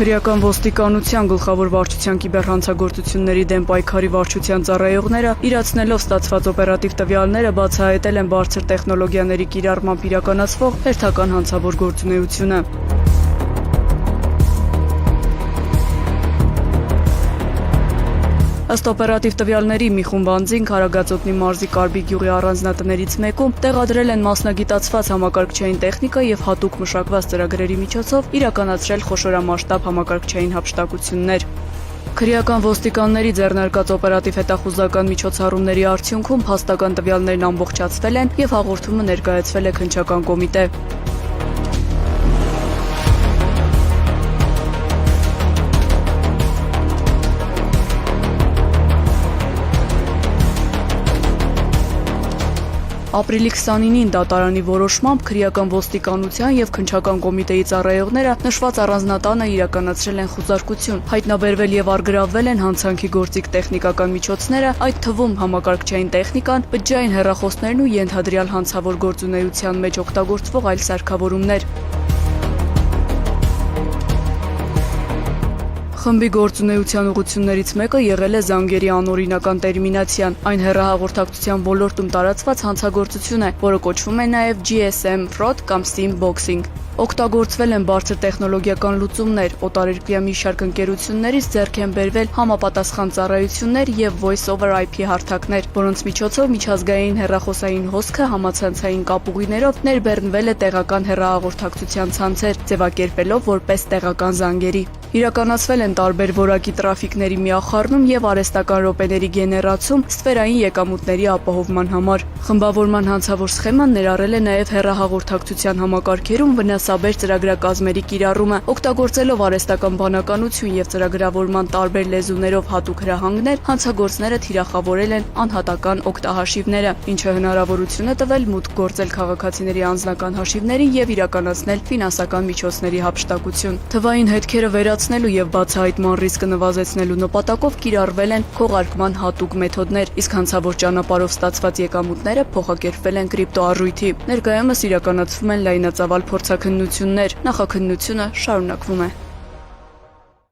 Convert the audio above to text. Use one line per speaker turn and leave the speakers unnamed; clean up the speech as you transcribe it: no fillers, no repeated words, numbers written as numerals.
Քրեական ոստիկանության գլխավոր վարչության կիբերհանցագործությունների դեմ պայքարի վարչության ծառայողները իրացնելով ստացված օպերատիվ տվյալները բացահայտել են բարձր տեխնոլոգիաների կիրառմամբ իրականացվող հերթական հանցավոր գործունեությունը։ Ըստ օպերատիվ տվյալների մի խումբ անձինք Հարագածոտնի մարզի Կարբի գյուղի առանձնատներից մեկում տեղադրել են մասնագիտացված համակարգչային տեխնիկա եւ հատուկ մշակված ծրագրերի միջոցով իրականացրել խոշորամասշտաբ համակարգչային հափշտակություններ։ Քրեական ոստիկանների ձեռնարկած օպերատիվ հետախուզական միջոցառումների արդյունքում փաստական տվյալներն ամբողջացվել են եւ հաղորդումը ներկայացվել է քննչական կոմիտե։ Ապրիլի 29-ին դատարանի որոշմամբ քրեական ոստիկանության եւ քննչական կոմիտեի ծառայողները նշված առանձնատանը իրականացրել են խուզարկություն, հայտնաբերվել եւ առգրավվել են հանցանքի գործիք տեխնիկական միջոցները, այդ թվում համակարգչային տեխնիկան, բջջային հեռախոսներն ու ենթադրյալ հանցավոր գործունեության մեջ օգտագործվող այլ սարքավորումներ։ Խմբի գործունեության ուղղություններից մեկը եղել է զանգերի անօրինական տերմինացիան, այն հեռահաղորդակցության ոլորտում տարածված հանցագործություն է, որը կոչվում է նաև GSM fraud կամ SIM boxing։ Օգտագործվել են բարձր տեխնոլոգիական լուծումներ, օտարերկրյա մի շարք ընկերություններից ձեռք են բերվել համապատասխան ծառայություններ եւ voice over IP հարթակներ, որոնց միջոցով միջազգային հեռախոսային հոսքը համացանցային կապուղիներով ներբեռնվել է տեղական հեռահաղորդակցության ցանցեր, ձևակերպելով որպես տեղական զանգերի։ Իրականացվել են տարբեր որակի տրաֆիկների միախառնում եւ արհեստական րոպեների գեներացում ստվերային եկամուտների ապահովման համար։ Խմբավորման հանցավոր սխեման ներառել է նաեւ հեռահաղորդակցության համակարգերում վնասաբեր ծրագրակազմերի կիրառումը, օգտագործելով արհեստական բանականություն եւ ծրագրավորման տարբեր լեզուներով հատուկ հրահանգներ, հանցագործները թիրախավորել են անհատական օգտահաշիվները, ինչը հնարավորություն է տվել մուտք գործել քաղաքացիների անձնական հաշիվներին եւ իրականացնել ֆինանսական միջոցների հափշտակություն։ Թվային հետքերը վերացնելու եւ բացահայտման ռիսկը նվազեցնելու նպատակով կիրառվել են քողարկման հատուկ մեթոդներ, իսկ հանցավոր ճանապարհով ստացված եկամուտները փոխակերպվել են կրիպտոառույթի։ Ներկայումս իրականացվում են լայնածավալ փորձաքննություններ, նախաքննությունը շարունակվում է։